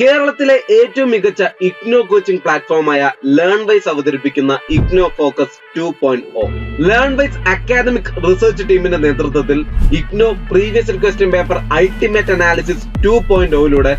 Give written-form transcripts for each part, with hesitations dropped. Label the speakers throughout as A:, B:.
A: കേരളത്തിലെ ഏറ്റവും മികച്ച ഇഗ്നോ കോച്ചിംഗ് പ്ലാറ്റ്ഫോമായ ലേൺവൈസ് അവതരിപ്പിക്കുന്ന IGNOU focus 2.0. Learnwise academic research ടീമിന്റെ നേതൃത്വത്തിൽ IGNOU previous question paper ultimate analysis 2.0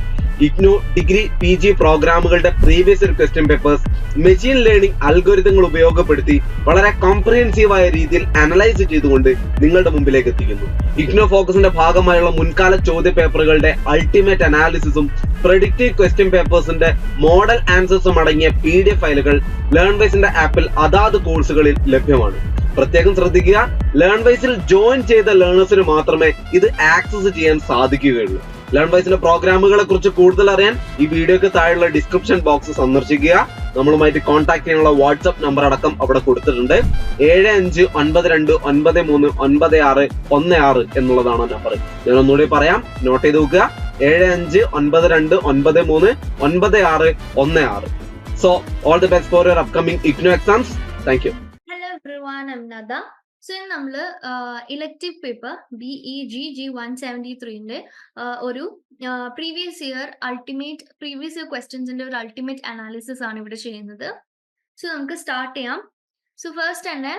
A: IGNOU degree PG പ്രോഗ്രാമുകളുടെ previous question papers machine learning അൽഗോരിതങ്ങൾ ഉപയോഗപ്പെടുത്തി വളരെ കോംപ്രിഹെൻസീവായ രീതിയിൽ അനലൈസ് ചെയ്തുകൊണ്ട് നിങ്ങളുടെ മുമ്പിലേക്ക് എത്തിക്കുന്നു. ഇഗ്നോ ഫോക്കസിന്റെ ഭാഗമായുള്ള മുൻകാല ചോദ്യ പേപ്പറുകളുടെ അൾട്ടിമേറ്റ് അനാലിസിസും പ്രഡിക്റ്റീവ് ക്വസ്റ്റ്യൻ പേപ്പേഴ്സിന്റെ മോഡൽ ആൻസേഴ്സും അടങ്ങിയ PDF ഫയലുകൾ ലേൺവൈസിന്റെ ആപ്പിൽ അതാത് കോഴ്സുകളിൽ ലഭ്യമാണ്. പ്രത്യേകം ശ്രദ്ധിക്കുക, ലേൺവൈസിൽ ജോയിൻ ചെയ്ത ലേണേഴ്സിന് മാത്രമേ ഇത് ആക്സസ് ചെയ്യാൻ സാധിക്കുകയുള്ളൂ. ലേൺവൈസിന്റെ പ്രോഗ്രാമുകളെ കുറിച്ച് കൂടുതൽ അറിയാൻ ഈ വീഡിയോക്ക് താഴെയുള്ള ഡിസ്ക്രിപ്ഷൻ ബോക്സ് സന്ദർശിക്കുക. നമ്മളുമായിട്ട് കോൺടാക്ട് ചെയ്യാനുള്ള വാട്സ്ആപ്പ് നമ്പർ അടക്കം അവിടെ കൊടുത്തിട്ടുണ്ട്. 7592939616 എന്നുള്ളതാണ് നമ്പർ. ഞാൻ ഒന്നുകൂടി പറയാം, നോട്ട് ചെയ്ത് നോക്കുക. 7592939616. So all the best for your upcoming IGNO exams. Thank you.
B: Hello everyone, I'm Nada. So in നമ്മള് ഇലക്ടീവ് പേപ്പർ BEG 173ന്റെ ഒരു പ്രീവിയസ് ഇയർ ക്വസ്റ്റ്യൻസിന്റെ ഒരു അൾട്ടിമേറ്റ് അനാലിസിസ് ആണ് ഇവിടെ ചെയ്യുന്നത്. സോ നമുക്ക് സ്റ്റാർട്ട് ചെയ്യാം. സോ ഫസ്റ്റ് തന്നെ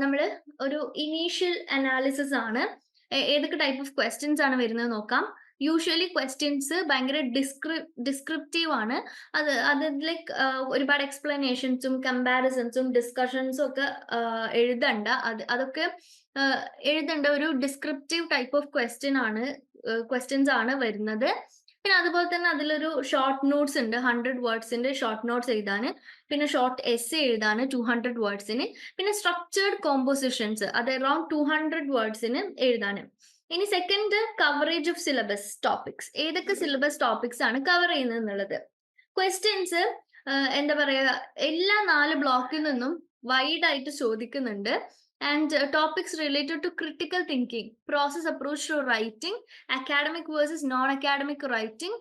B: നമ്മൾ ഒരു ഇനീഷ്യൽ അനാലിസിസ് ആണ്. ഏതൊക്കെ ടൈപ്പ് ഓഫ് ക്വസ്റ്റ്യൻസ് ആണ് വരുന്നത് നോക്കാം. യൂഷ്വലി ക്വസ്റ്റ്യൻസ് ഭയങ്കര ഡിസ്ക്രിപ്റ്റീവ് ആണ്. അത് ലൈക്ക് ഒരുപാട് എക്സ്പ്ലനേഷൻസും കമ്പാരിസൺസും ഡിസ്കഷൻസും ഒക്കെ എഴുതണ്ട. അതൊക്കെ എഴുതേണ്ട ഒരു ഡിസ്ക്രിപ്റ്റീവ് ടൈപ്പ് ഓഫ് ക്വസ്റ്റ്യൻസ് ആണ് വരുന്നത്. പിന്നെ അതുപോലെ തന്നെ അതിലൊരു ഷോർട്ട് നോട്ട്സ് ഉണ്ട്. 100 വേർഡ്സിന്റെ ഷോർട്ട് നോട്ട്സ് എഴുതാന്, പിന്നെ ഷോർട്ട് എസ്സേ എഴുതാന് 200 വേർഡ്സിന്, പിന്നെ സ്ട്രക്ചേർഡ് കോമ്പോസിഷൻസ് അത് അറൌണ്ട് 200 വേർഡ്സിന് എഴുതാന്. ഇനി second, coverage of syllabus topics. ഏതൊക്കെ സിലബസ് ടോപ്പിക്സ് ആണ് കവർ ചെയ്യുന്നത് എന്നുള്ളത്. ക്വസ്റ്റ്യൻസ് എന്താ പറയാ, എല്ലാ 4 ബ്ലോക്കിൽ നിന്നും വൈഡ് ആയിട്ട് ചോദിക്കുന്നുണ്ട്. And topics related to critical thinking, process approach to writing, academic versus non academic writing,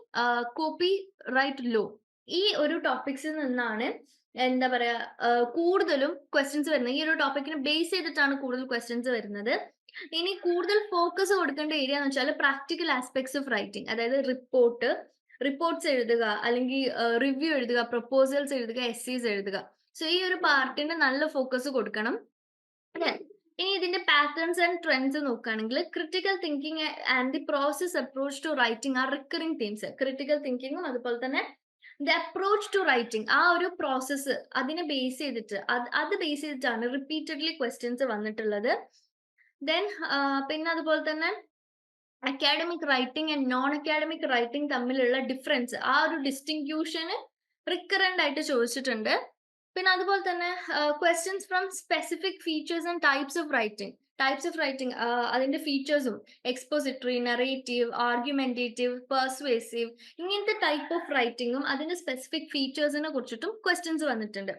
B: copyright law. ഈ ഒരു ടോപ്പിക്സിൽ നിന്നാണ് എന്താ പറയാ കൂടുതലും ക്വസ്റ്റ്യൻസ് വരുന്നത്. ഈ ഒരു ടോപ്പിക്കിനെ ബേസ് ചെയ്തിട്ടാണ് കൂടുതൽ ക്വസ്റ്റ്യൻസ് വരുന്നത്. ഇനി കൂടുതൽ ഫോക്കസ് കൊടുക്കേണ്ട ഏരിയ എന്ന് വെച്ചാൽ പ്രാക്ടിക്കൽ ആസ്പെക്ട്സ് ഓഫ് റൈറ്റിംഗ്, അതായത് റിപ്പോർട്ട്സ് എഴുതുക, അല്ലെങ്കിൽ റിവ്യൂ എഴുതുക, പ്രൊപ്പോസൽസ് എഴുതുക, എസ്സേസ് എഴുതുക. സോ ഈ ഒരു പാർട്ടിന് നല്ല ഫോക്കസ് കൊടുക്കണം. ഇനി ഇതിന്റെ പാറ്റേൺസ് ആൻഡ് ട്രെൻഡ്സ് നോക്കുകയാണെങ്കിൽ critical thinking and the process approach to writing are recurring themes. Critical തിങ്കിങ്ങും അതുപോലെ തന്നെ ദി അപ്രോച്ച് ടു റൈറ്റിംഗ്, ആ ഒരു പ്രോസസ്സ് അതിനെ ബേസ് ചെയ്തിട്ടാണ് റിപ്പീറ്റഡ്ലി ക്വസ്റ്റ്യൻസ് വന്നിട്ടുള്ളത്. ദെൻ പിന്നെ അതുപോലെ തന്നെ academic writing and non academic writing തമ്മിലുള്ള ഡിഫറൻസ്, ആ ഒരു ഡിസ്റ്റിങ്ക്യൂഷന് റിക്കറന്റ് ആയിട്ട് ചോദിച്ചിട്ടുണ്ട്. പിന്നെ അതുപോലെ തന്നെ questions from specific features and types of writing അതിന്റെ ഫീച്ചേഴ്സും, എക്സ്പോസിറ്ററി, നറേറ്റീവ്, ആർഗ്യുമെന്റേറ്റീവ്, പെർസ്വേസീവ്, ഇങ്ങനത്തെ ടൈപ്പ് ഓഫ് റൈറ്റിംഗും അതിന്റെ സ്പെസിഫിക് ഫീച്ചേഴ്സിനെ കുറിച്ചിട്ടും ക്വസ്റ്റ്യൻസ് വന്നിട്ടുണ്ട്.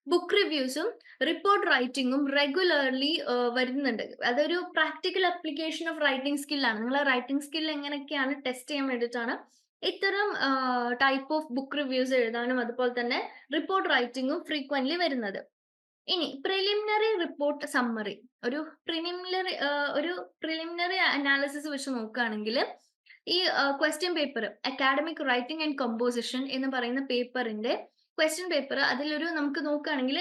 B: ബുക്ക് റിവ്യൂസും റിപ്പോർട്ട് റൈറ്റിംഗും റെഗുലർലി വരുന്നുണ്ട്. അതൊരു പ്രാക്ടിക്കൽ അപ്ലിക്കേഷൻ ഓഫ് റൈറ്റിംഗ് സ്കില്ലാണ്. നിങ്ങളെ റൈറ്റിംഗ് സ്കിൽ എങ്ങനെയൊക്കെയാണ് ടെസ്റ്റ് ചെയ്യാൻ വേണ്ടിയിട്ടാണ് ഇത്തരം ടൈപ്പ് ഓഫ് ബുക്ക് റിവ്യൂസ് എഴുതാനും അതുപോലെ തന്നെ റിപ്പോർട്ട് റൈറ്റിംഗും ഫ്രീക്വന്റ്ലി വരുന്നത്. ഇനി പ്രിലിമിനറി റിപ്പോർട്ട് സമ്മറി, ഒരു പ്രിലിമിനറി അനാലിസിസ് വെച്ച് നോക്കുകയാണെങ്കിൽ ഈ question paper academic writing and composition എന്ന് പറയുന്ന പേപ്പറിന്റെ ക്വസ്റ്റ്യൻ പേപ്പർ, അതിലൊരു നമുക്ക് നോക്കുകയാണെങ്കിൽ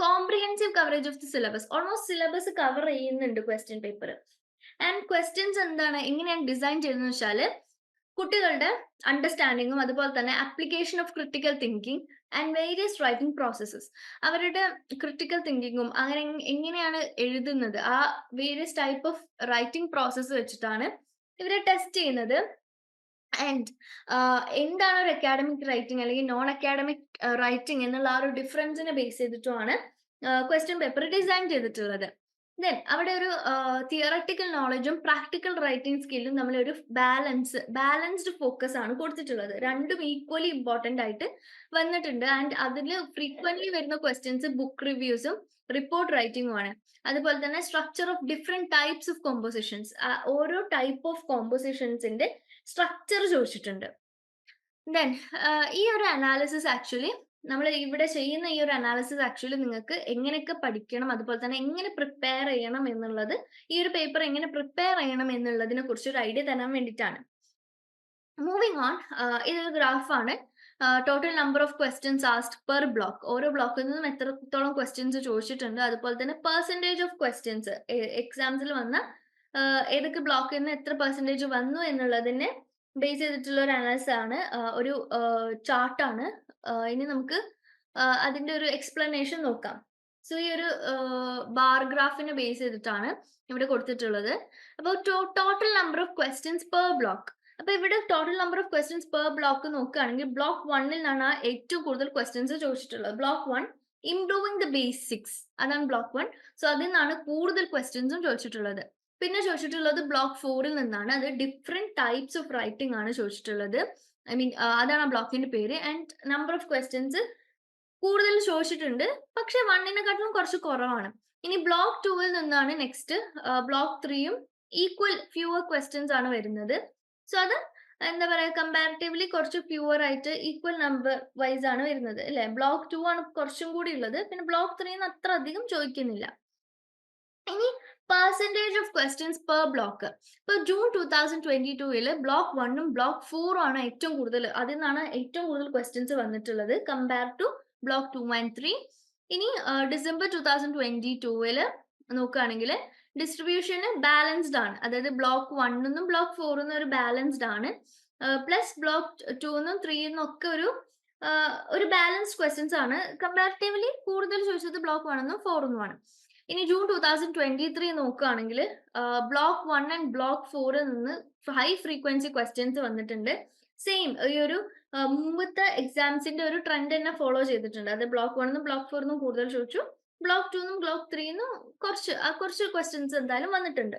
B: comprehensive coverage of the syllabus, almost syllabus cover ചെയ്യുന്നുണ്ട് ക്വസ്റ്റ്യൻ പേപ്പർ. ആൻഡ് ക്വസ്റ്റ്യൻസ് എങ്ങനെയാണ് ഡിസൈൻ ചെയ്തതെന്ന് വെച്ചാൽ കുട്ടികളുടെ അണ്ടർസ്റ്റാൻഡിങ്ങും അതുപോലെ തന്നെ application of critical thinking and various writing processes, അവരുടെ ക്രിട്ടിക്കൽ തിങ്കിങ്ങും അങ്ങനെ എങ്ങനെയാണ് എഴുതുന്നത്, ആ various type of writing process വെച്ചിട്ടാണ് ഇവരെ ടെസ്റ്റ് ചെയ്യുന്നത്. ആൻഡ് എന്താണ് ഒരു അക്കാഡമിക് റൈറ്റിംഗ് അല്ലെങ്കിൽ നോൺ അക്കാഡമിക് റൈറ്റിംഗ് എന്നുള്ള ആ ഒരു ഡിഫറൻസിനെ ബേസ് ചെയ്തിട്ടുമാണ് ക്വസ്റ്റ്യൻ പേപ്പർ ഡിസൈൻ ചെയ്തിട്ടുള്ളത്. ദെൻ അവിടെ ഒരു തിയറട്ടിക്കൽ നോളജും പ്രാക്ടിക്കൽ റൈറ്റിംഗ് സ്കില്ലും നമ്മൾ ഒരു ബാലൻസ്ഡ് ഫോക്കസ് ആണ് കൊടുത്തിട്ടുള്ളത്. രണ്ടും ഈക്വലി ഇമ്പോർട്ടന്റ് ആയിട്ട് വന്നിട്ടുണ്ട്. ആൻഡ് അതിൽ ഫ്രീക്വന്റ്ലി വരുന്ന ക്വസ്റ്റ്യൻസ് ബുക്ക് റിവ്യൂസും റിപ്പോർട്ട് റൈറ്റിംഗും ആണ്. അതുപോലെ തന്നെ structure of different types of compositions, ഓരോ ടൈപ്പ് ഓഫ് കോമ്പോസിഷൻസിന്റെ സ്ട്രക്ചർ ചോദിച്ചിട്ടുണ്ട്. ദെൻ ഈ ഒരു അനാലിസിസ് ആക്ച്വലി നമ്മൾ ഇവിടെ ചെയ്യുന്ന ഈ ഒരു അനാലിസിസ് ആക്ച്വലി നിങ്ങൾക്ക് എങ്ങനെയൊക്കെ പഠിക്കണം, അതുപോലെ തന്നെ എങ്ങനെ പ്രിപ്പയർ ചെയ്യണം എന്നുള്ളത്, ഈ ഒരു പേപ്പർ എങ്ങനെ പ്രിപ്പയർ ചെയ്യണം എന്നുള്ളതിനെ കുറിച്ച് ഒരു ഐഡിയ തരാൻ വേണ്ടിയിട്ടാണ്. മൂവിങ് ഓൺ, ഇതൊരു ഗ്രാഫാണ്. Total number of questions asked per block. ഓരോ ബ്ലോക്കിൽ നിന്നും എത്രത്തോളം ക്വസ്റ്റ്യൻസ് ചോദിച്ചിട്ടുണ്ട്, അതുപോലെ തന്നെ പെർസെൻറ്റേജ് ഓഫ് ക്വസ്റ്റ്യൻസ് എക്സാംസിൽ വന്ന ഏതൊക്കെ ബ്ലോക്കിൽ നിന്ന് എത്ര പെർസെൻറ്റേജ് വന്നു എന്നുള്ളതിനെ ബേസ് ചെയ്തിട്ടുള്ള ഒരു അനാലിസിസ് ആണ്, ഒരു ചാർട്ടാണ്. ഇനി നമുക്ക് അതിന്റെ ഒരു എക്സ്പ്ലനേഷൻ നോക്കാം. സോ ഈ ഒരു ബാർ ഗ്രാഫിനെ ബേസ് ചെയ്തിട്ടാണ് ഇവിടെ കൊടുത്തിട്ടുള്ളത്. അപ്പോൾ total number of questions per block. അപ്പൊ ഇവിടെ total number of questions per block നോക്കുകയാണെങ്കിൽ ബ്ലോക്ക് 1ൽ നിന്നാണ് ഏറ്റവും കൂടുതൽ ക്വസ്റ്റ്യൻസ് ചോദിച്ചിട്ടുള്ളത്. ബ്ലോക്ക് 1 ഇംപ്രൂവിംഗ് ദ ബേസിക്സ്, അതാണ് ബ്ലോക്ക് 1. സോ അതിൽ നിന്നാണ് കൂടുതൽ ക്വസ്റ്റ്യൻസും ചോദിച്ചിട്ടുള്ളത്. പിന്നെ ചോദിച്ചിട്ടുള്ളത് ബ്ലോക്ക് 4ൽ നിന്നാണ്. അത് ഡിഫറെന്റ് ടൈപ്സ് ഓഫ് റൈറ്റിംഗ് ആണ് ചോദിച്ചിട്ടുള്ളത്. ഐ മീൻ അതാണ് ആ ബ്ലോക്കിന്റെ പേര്. ആൻഡ് നമ്പർ ഓഫ് ക്വസ്റ്റ്യൻസ് കൂടുതൽ ചോദിച്ചിട്ടുണ്ട്, പക്ഷെ 1നെക്കാട്ടിലും കുറച്ച് കുറവാണ്. ഇനി ബ്ലോക്ക് 2ൽ നിന്നാണ് നെക്സ്റ്റ് ബ്ലോക്ക് 3യും ഈക്വൽ ഫ്യൂവർ ക്വസ്റ്റ്യൻസ് ആണ് വരുന്നത്. സോ അത് എന്താ പറയാ, കമ്പാരിറ്റീവ്ലി കുറച്ച് ഫ്യൂവർ ആയിട്ട് ഈക്വൽ നമ്പർ വൈസ് ആണ് വരുന്നത് അല്ലെ. ബ്ലോക്ക് 2 ആണ് കുറച്ചും കൂടി ഉള്ളത്. പിന്നെ ബ്ലോക്ക് 3 അത്ര അധികം ചോദിക്കുന്നില്ല. ഇനി percentage of questions per block. ഇപ്പൊ ജൂൺ 2022 ബ്ലോക്ക് 1ഉം ബ്ലോക്ക് 4ഉം ആണ് ഏറ്റവും കൂടുതൽ, അതിൽ നിന്നാണ് ഏറ്റവും കൂടുതൽ ക്വസ്റ്റ്യൻസ് വന്നിട്ടുള്ളത് കമ്പയർ ടു ബ്ലോക്ക് 2 and 3. ഇനി ഡിസംബർ 2022 നോക്കുകയാണെങ്കിൽ ഡിസ്ട്രിബ്യൂഷൻ ബാലൻസ്ഡ് ആണ്. അതായത് ബ്ലോക്ക് 1നും ബ്ലോക്ക് 4നും ഒരു ബാലൻസ്ഡ് ആണ്. പ്ലസ് ബ്ലോക്ക് 2നും 3നും ഒക്കെ ഒരു ബാലൻസ്ഡ് ക്വസ്റ്റ്യൻസ് ആണ്. കമ്പാരിറ്റീവ്ലി കൂടുതൽ ചോദിച്ചത് ബ്ലോക്ക് 1നും 4നും ആണ്. ഇനി ജൂൺ 2023 നോക്കുകയാണെങ്കിൽ ബ്ലോക്ക് 1 ആൻഡ് ബ്ലോക്ക് 4ൽ നിന്ന് ഹൈ ഫ്രീക്വൻസി ക്വസ്റ്റ്യൻസ് വന്നിട്ടുണ്ട്. സെയിം ഈ ഒരു മുമ്പത്തെ എക്സാംസിന്റെ ഒരു ട്രെൻഡ് തന്നെ ഫോളോ ചെയ്തിട്ടുണ്ട്. അത് ബ്ലോക്ക് 1നും ബ്ലോക്ക് 4നും കൂടുതൽ ചോദിച്ചു, ബ്ലോക്ക് 2നും ബ്ലോക്ക് 3നും കുറച്ച് ക്വസ്റ്റ്യൻസ് എന്തായാലും വന്നിട്ടുണ്ട്.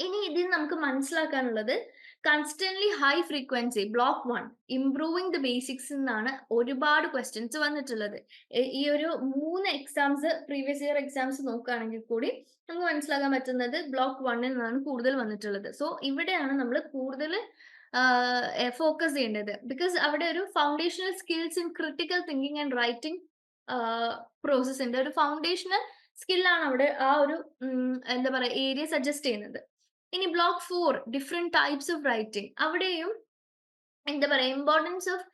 B: ഇനി ഇതിൽ നമുക്ക് മനസ്സിലാക്കാനുള്ളത് constantly high frequency block 1 improving the basics എന്നാണ് ഒരുപാട് ക്വസ്റ്റ്യൻസ് വന്നിട്ടുള്ളത്. ഈ ഒരു 3 എക്സാംസ് പ്രീവിയസ് ഇയർ എക്സാംസ് നോക്കുകയാണെങ്കിൽ കൂടി നമുക്ക് മനസ്സിലാക്കാൻ പറ്റുന്നത് ബ്ലോക്ക് 1ൽ നിന്നാണ് കൂടുതൽ വന്നിട്ടുള്ളത്. സോ ഇവിടെയാണ് നമ്മൾ കൂടുതൽ ഫോക്കസ് ചെയ്യേണ്ടത്. ബിക്കോസ് അവിടെ ഒരു foundational skills in critical thinking and writing പ്രോസസ്സിന്റെ ഒരു ഫൗണ്ടേഷണൽ സ്കില്ലാണ് അവിടെ ആ ഒരു എന്താ പറയുക ഏരിയ സജസ്റ്റ് ചെയ്യുന്നത്. ഇനി block 4 different types of writing, അവിടെയും എന്താ പറയുക importance of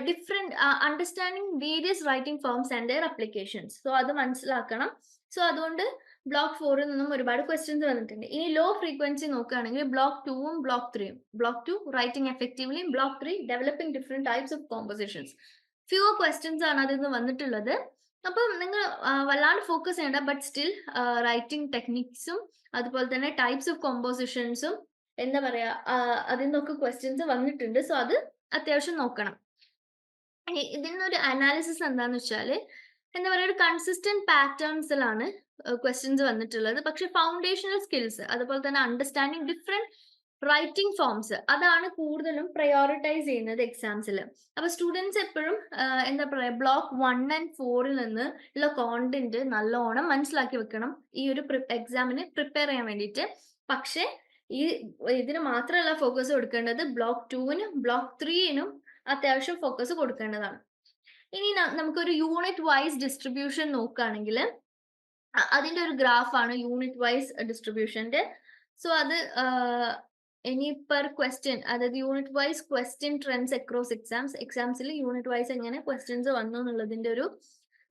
B: different understanding various writing forms and their applications. So അത് മനസ്സിലാക്കണം. സോ അതുകൊണ്ട് ബ്ലോക്ക് 4ൽ നിന്നും ഒരുപാട് ക്വസ്റ്റ്യൻസ് വന്നിട്ടുണ്ട്. ഇനി ലോ ഫ്രീക്വൻസി നോക്കുകയാണെങ്കിൽ ബ്ലോക്ക് 2ഉം ബ്ലോക്ക് 3യും. Block 2 writing effectively, block 3 developing different types of compositions. Fewer questions ആണ് അതിൽ നിന്ന് വന്നിട്ടുള്ളത്. അപ്പം നിങ്ങൾ വല്ലാണ്ട് ഫോക്കസ് ചെയ്യേണ്ട, ബട്ട് സ്റ്റിൽ റൈറ്റിംഗ് ടെക്നിക്സും അതുപോലെ തന്നെ ടൈപ്സ് ഓഫ് കോമ്പോസിഷൻസും എന്താ പറയാ അതിൽ നിന്നൊക്കെ ക്വസ്റ്റ്യൻസ് വന്നിട്ടുണ്ട്. സോ അത് അത്യാവശ്യം നോക്കണം. ഇതിൽ നിന്നൊരു അനാലിസിസ് എന്താന്ന് വെച്ചാൽ എന്താ പറയുക, ഒരു കൺസിസ്റ്റന്റ് പാറ്റേൺസിലാണ് ക്വസ്റ്റ്യൻസ് വന്നിട്ടുള്ളത്. പക്ഷെ ഫൗണ്ടേഷണൽ സ്കിൽസ് അതുപോലെ തന്നെ അണ്ടർസ്റ്റാൻഡിങ് ഡിഫറെന്റ് റൈറ്റിംഗ് ഫോംസ് അതാണ് കൂടുതലും പ്രയോറിറ്റൈസ് ചെയ്യുന്നത് എക്സാംസിൽ. അപ്പൊ സ്റ്റുഡൻസ് എപ്പോഴും എന്താ പറയാ ബ്ലോക്ക് 1 and 4ൽ നിന്ന് ഉള്ള കോണ്ടന്റ് നല്ലോണം മനസ്സിലാക്കി വെക്കണം ഈ ഒരു എക്സാമിന് പ്രിപ്പയർ ചെയ്യാൻ വേണ്ടിയിട്ട്. പക്ഷെ ഇതിന് മാത്രമല്ല ഫോക്കസ് കൊടുക്കേണ്ടത്, ബ്ലോക്ക് 2നും ബ്ലോക്ക് 3നും അത്യാവശ്യം ഫോക്കസ് കൊടുക്കേണ്ടതാണ്. ഇനി നമുക്കൊരു യൂണിറ്റ് വൈസ് ഡിസ്ട്രിബ്യൂഷൻ നോക്കുകയാണെങ്കിൽ അതിന്റെ ഒരു ഗ്രാഫാണ് യൂണിറ്റ് വൈസ് ഡിസ്ട്രിബ്യൂഷന്റെ. സോ അത് ഇനി പെർ ക്വസ്റ്റ്യൻ, അതായത് unit wise question trends across എക്സാംസിൽ യൂണിറ്റ് വൈസ് എങ്ങനെ ക്വസ്റ്റ്യൻസ് വന്നു എന്നുള്ളതിന്റെ ഒരു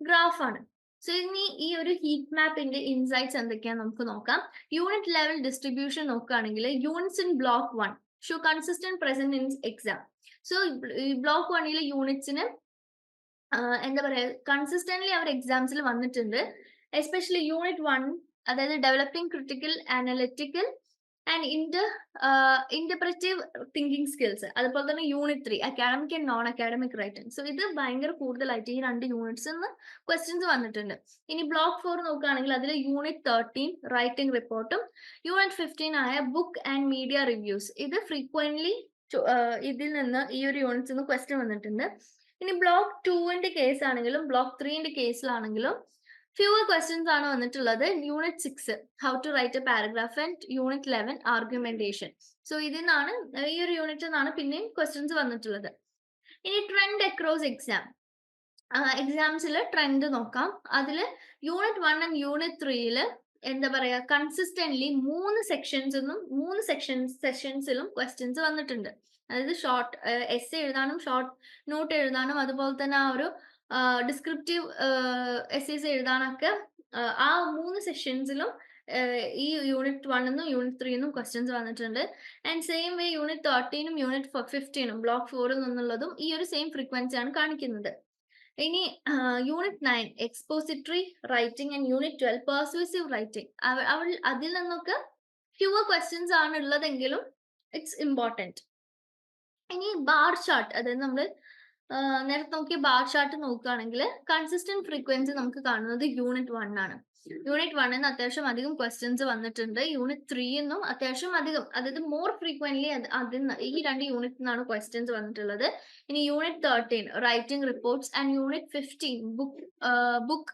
B: ഗ്രാഫാണ്. സോ ഇനി ഈ ഒരു ഹീറ്റ് മാപ്പിന്റെ ഇൻസൈറ്റ്സ് എന്തൊക്കെയാന്ന് നമുക്ക് നോക്കാം. യൂണിറ്റ് ലെവൽ ഡിസ്ട്രിബ്യൂഷൻ നോക്കുകയാണെങ്കിൽ units in block 1 show consistent present in exam. So block 1ലെ യൂണിറ്റ്സിന് എന്താ പറയാ കൺസിസ്റ്റന്റ്ലി അവർ എക്സാംസിൽ വന്നിട്ടുണ്ട്. എസ്പെഷ്യലി യൂണിറ്റ് 1, അതായത് developing critical analytical and interpretive thinking skills, അതുപോലെ തന്നെ unit 3 academic and non academic writing. So ഇത് ഭയങ്കര കൂടുതലായിട്ട് ഈ 2 യൂണിറ്റ്സ് നിന്ന് ക്വസ്റ്റ്യൻസ് വന്നിട്ടുണ്ട്. ഇനി ബ്ലോക്ക് 4 നോക്കുകയാണെങ്കിൽ അതിൽ യൂണിറ്റ് 13 റൈറ്റിംഗ് റിപ്പോർട്ടും യൂണിറ്റ് 15 ആയ ബുക്ക് ആൻഡ് മീഡിയ റിവ്യൂസ്, ഇത് ഫ്രീക്വന്റ്ലി ഇതിൽ നിന്ന് ഈ ഒരു യൂണിറ്റ്സ് നിന്ന് ക്വസ്റ്റ്യൻ വന്നിട്ടുണ്ട്. ഇനി ബ്ലോക്ക് 2ന്റെ കേസ് ആണെങ്കിലും ബ്ലോക്ക് 3ന്റെ കേസിലാണെങ്കിലും ഫ്യൂവർ ക്വസ്റ്റ്യൻസ് ആണ് വന്നിട്ടുള്ളത്. Unit 6 how to write a paragraph and unit 11 argumentation. So ഇതിൽ നിന്നാണ് ഈ ഒരു യൂണിറ്റിൽ നിന്നാണ് പിന്നെയും ക്വസ്റ്റ്യൻസ് വന്നിട്ടുള്ളത്. ഇനി ട്രെൻഡ് അക്രോസ് എക്സാംസിൽ ട്രെൻഡ് നോക്കാം. അതിൽ യൂണിറ്റ് 1 ആൻഡ് യൂണിറ്റ് 3ൽ എന്താ പറയാ കൺസിസ്റ്റന്റ്ലി 3 സെഷൻസിലും ക്വസ്റ്റ്യൻസ് വന്നിട്ടുണ്ട്. അതായത് ഷോർട്ട് എസ്സേ എഴുതാനും ഷോർട്ട് നോട്ട് എഴുതാനും അതുപോലെ തന്നെ ആ ഒരു ഡിസ്ക്രിപ്റ്റീവ് എസ്സേസ് എഴുതാനൊക്കെ ആ 3 സെഷൻസിലും ഈ യൂണിറ്റ് 1 യൂണിറ്റ് 3 ക്വസ്റ്റ്യൻസ് വന്നിട്ടുണ്ട്. And same way unit 13 unit 15 block 4 നിന്നുള്ളതും ഈ ഒരു സെയിം ഫ്രീക്വൻസി ആണ് കാണിക്കുന്നത്. ഇനി unit 9 expository writing and unit 12 persuasive writing അതിൽ നിന്നൊക്കെ ഫ്യൂവർ ക്വസ്റ്റ്യൻസ് ആണ് ഉള്ളതെങ്കിലും ഇറ്റ്സ് ഇമ്പോർട്ടൻറ്റ്. ഇനി ബാർ ചാർട്ട്, അതായത് നമ്മൾ നേരത്തെ നോക്കിയ ബാർ ചാർട്ട് നോക്കുകയാണെങ്കിൽ കൺസിസ്റ്റന്റ് ഫ്രീക്വൻസി നമുക്ക് കാണുന്നത് യൂണിറ്റ് 1 ആണ്. യൂണിറ്റ് 1 അത്യാവശ്യം അധികം ക്വസ്റ്റ്യൻസ് വന്നിട്ടുണ്ട്. യൂണിറ്റ് 3 അത്യാവശ്യം അധികം, അതായത് മോർ ഫ്രീക്വന്റ്ലി ഈ 2 യൂണിറ്റിൽ നിന്നാണ് ക്വസ്റ്റ്യൻസ് വന്നിട്ടുള്ളത്. ഇനി unit 13 writing reports and unit 15 book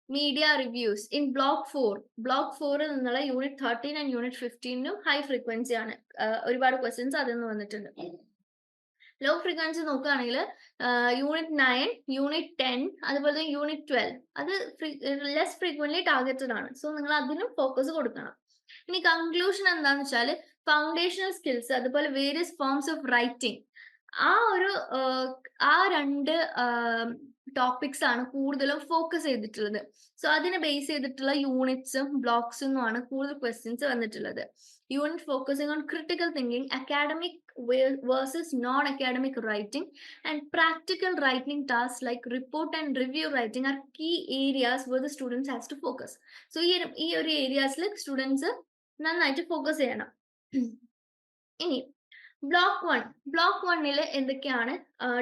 B: media reviews in block 4 നിന്നുള്ള unit 13 and unit 15 high frequency ആണ്. ഒരുപാട് ക്വസ്റ്റ്യൻസ് അതിൽ നിന്ന് വന്നിട്ടുണ്ട്. ലോ ഫ്രീക്വൻസി നോക്കുകയാണെങ്കിൽ യൂണിറ്റ് 9 യൂണിറ്റ് 10 അതുപോലെ തന്നെ യൂണിറ്റ് 12 അത് ലെസ് ഫ്രീക്വന്റ്ലി ടാർഗറ്റഡ് ആണ്. സോ നിങ്ങൾ അതിനും ഫോക്കസ് കൊടുക്കണം. ഇനി കൺക്ലൂഷൻ എന്താണെന്ന് വെച്ചാൽ ഫൗണ്ടേഷണൽ സ്കിൽസ് അതുപോലെ വേരിയസ് ഫോംസ് ഓഫ് റൈറ്റിംഗ് ആ 2 ടോപ്പിക്സ് ആണ് കൂടുതലും ഫോക്കസ് ചെയ്തിട്ടുള്ളത്. സോ അതിനെ ബേസ് ചെയ്തിട്ടുള്ള യൂണിറ്റ്സും ബ്ലോക്സും ആണ് കൂടുതൽ ക്വസ്റ്റ്യൻസ് വന്നിട്ടുള്ളത്. Unit focusing on critical thinking, academic versus non-academic writing, and practical writing tasks like report and review writing are key areas where the students has to focus. So ഈ ഒരു ഏരിയാസിൽ students നന്നായിട്ട് focus ചെയ്യണം. ഇനി block 1 എന്തൊക്കെയാണ്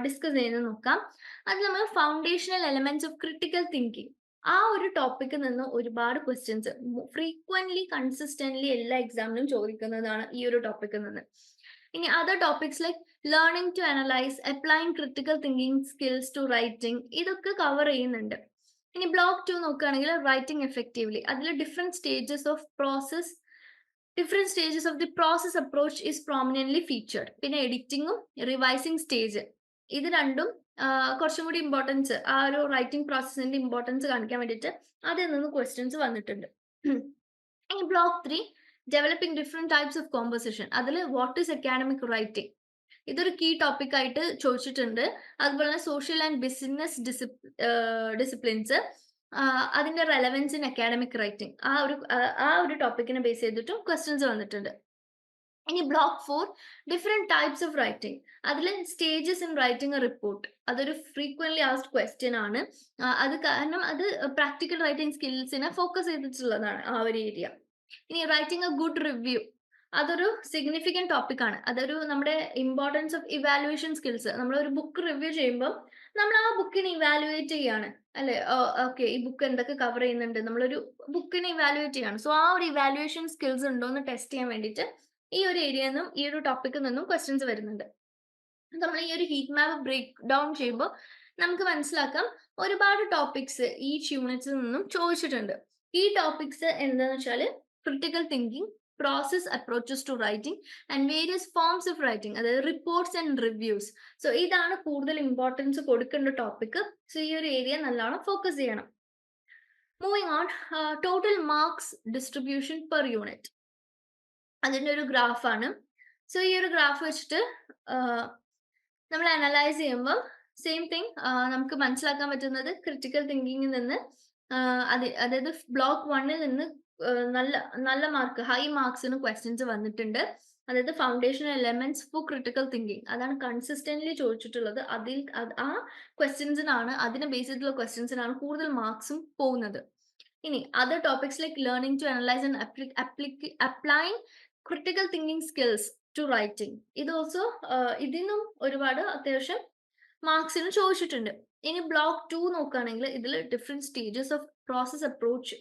B: discuss ചെയ്യുന്നത് നോക്കാം. അത് നമ്മൾ foundational elements of critical thinking ആ ഒരു ടോപ്പിക്കിൽ നിന്ന് ഒരുപാട് ക്വസ്റ്റ്യൻസ് ഫ്രീക്വന്റ്ലി കൺസിസ്റ്റന്റ്ലി എല്ലാ എക്സാമിനും ചോദിക്കുന്നതാണ് ഈ ഒരു ടോപ്പിക്കിൽ നിന്ന്. ഇനി other topics like learning to analyse, applying critical thinking skills to writing ഇതൊക്കെ കവർ ചെയ്യുന്നുണ്ട്. ഇനി ബ്ലോക്ക് 2 നോക്കുകയാണെങ്കിൽ റൈറ്റിംഗ് എഫക്റ്റീവ്ലി, അതിൽ different stages of the process approach is prominently featured. പിന്നെ എഡിറ്റിംഗും റിവൈസിംഗ് സ്റ്റേജ് ഇത് രണ്ടും കുറച്ചും കൂടി ഇമ്പോർട്ടൻസ് ആ ഒരു റൈറ്റിംഗ് പ്രോസസ്സിന്റെ ഇമ്പോർട്ടൻസ് കാണിക്കാൻ വേണ്ടിയിട്ട് അതിൽ നിന്ന് ക്വസ്റ്റ്യൻസ് വന്നിട്ടുണ്ട്. ഇനി block 3 developing different types of composition, അതിൽ വാട്ട് ഈസ് അക്കാഡമിക് റൈറ്റിംഗ് ഇതൊരു കീ ടോപ്പിക് ആയിട്ട് ചോദിച്ചിട്ടുണ്ട്. അതുപോലെ തന്നെ സോഷ്യൽ ആൻഡ് ബിസിനസ് ഡിസിപ്ലിൻസ് അതിന്റെ റെലവൻസ് ഇൻ അക്കാഡമിക് റൈറ്റിംഗ് ആ ഒരു ടോപ്പിക്കിനെ ബേസ് ചെയ്തിട്ടും ക്വസ്റ്റ്യൻസ് വന്നിട്ടുണ്ട്. ഇനി block 4 different types of writing, അതിൽ stages in writing a report അതൊരു ഫ്രീക്വന്റ്ലി ആസ്ഡ് ക്വസ്റ്റ്യൻ ആണ്. അത് കാരണം അത് പ്രാക്ടിക്കൽ റൈറ്റിംഗ് സ്കിൽസിനെ ഫോക്കസ് ചെയ്തിട്ടുള്ളതാണ് ആ ഒരു ഏരിയ. ഇനി റൈറ്റിംഗ് എ ഗുഡ് റിവ്യൂ അതൊരു സിഗ്നിഫിക്കന്റ് ടോപ്പിക് ആണ്. അതൊരു നമ്മുടെ ഇമ്പോർട്ടൻസ് ഓഫ് ഇവാലുവേഷൻ സ്കിൽസ്. നമ്മൾ ഒരു ബുക്ക് റിവ്യൂ ചെയ്യുമ്പോൾ നമ്മൾ ആ ബുക്കിനെ ഇവാലുവേറ്റ് ചെയ്യാണ് അല്ലെ. ഓക്കെ, ഈ ബുക്ക് എന്തൊക്കെ കവർ ചെയ്യുന്നുണ്ട്, നമ്മളൊരു ബുക്കിനെ ഇവാലുവേറ്റ് ചെയ്യാണ്. സോ ആ ഒരു ഇവാലുവേഷൻ സ്കിൽസ് ഉണ്ടോ എന്ന് ടെസ്റ്റ് ചെയ്യാൻ വേണ്ടിയിട്ട് ഈ ഒരു ഏരിയയിൽ നിന്നും ഈ ഒരു ടോപ്പിക്കിൽ നിന്നും ക്വസ്റ്റ്യൻസ് വരുന്നുണ്ട്. നമ്മൾ ഈ ഒരു ഹീറ്റ് മാപ്പ് ബ്രേക്ക് ഡൗൺ ചെയ്യുമ്പോൾ നമുക്ക് മനസ്സിലാക്കാം ഒരുപാട് ടോപ്പിക്സ് ഈച്ച് യൂണിറ്റിൽ നിന്നും ചോദിച്ചിട്ടുണ്ട്. ഈ ടോപ്പിക്സ് എന്താണെന്ന് വെച്ചാൽ critical thinking, process approaches to writing and various forms of writing, അതായത് റിപ്പോർട്ട്സ് ആൻഡ് റിവ്യൂസ്. സോ ഇതാണ് കൂടുതൽ ഇമ്പോർട്ടൻസ് കൊടുക്കേണ്ട ടോപ്പിക്. സോ ഈ ഒരു ഏരിയ നല്ലോണം ഫോക്കസ് ചെയ്യണം. Moving on, total marks distribution per unit അതിന്റെ ഒരു ഗ്രാഫാണ്. സോ ഈ ഒരു ഗ്രാഫ് വെച്ചിട്ട് നമ്മൾ അനലൈസ് ചെയ്യുമ്പോൾ സെയിം തിങ് നമുക്ക് മനസ്സിലാക്കാൻ പറ്റുന്നത് ക്രിട്ടിക്കൽ തിങ്കിങ്ങിൽ നിന്ന് അതായത് ബ്ലോക്ക് 1 നിന്ന് നല്ല മാർക്ക് ഹൈ മാർക്സിന് ക്വസ്റ്റ്യൻസ് വന്നിട്ടുണ്ട്. അതായത് foundational elements for critical thinking അതാണ് കൺസിസ്റ്റന്റ്ലി ചോദിച്ചിട്ടുള്ളത്. ആ ക്വസ്റ്റ്യൻസിനാണ് അതിനെ ബേസ് ചെയ്തിട്ടുള്ള ക്വസ്റ്റ്യൻസിനാണ് കൂടുതൽ മാർക്സും പോകുന്നത്. ഇനി other topics like learning to analyze and applying critical thinking skills to writing ഇത് ഓൾസോ ഇതിനും ഒരുപാട് അത്യാവശ്യം മാർക്സിന് ചോദിച്ചിട്ടുണ്ട്. ഇനി ബ്ലോക്ക് 2 നോക്കുകയാണെങ്കിൽ ഇതിൽ different stages of process approach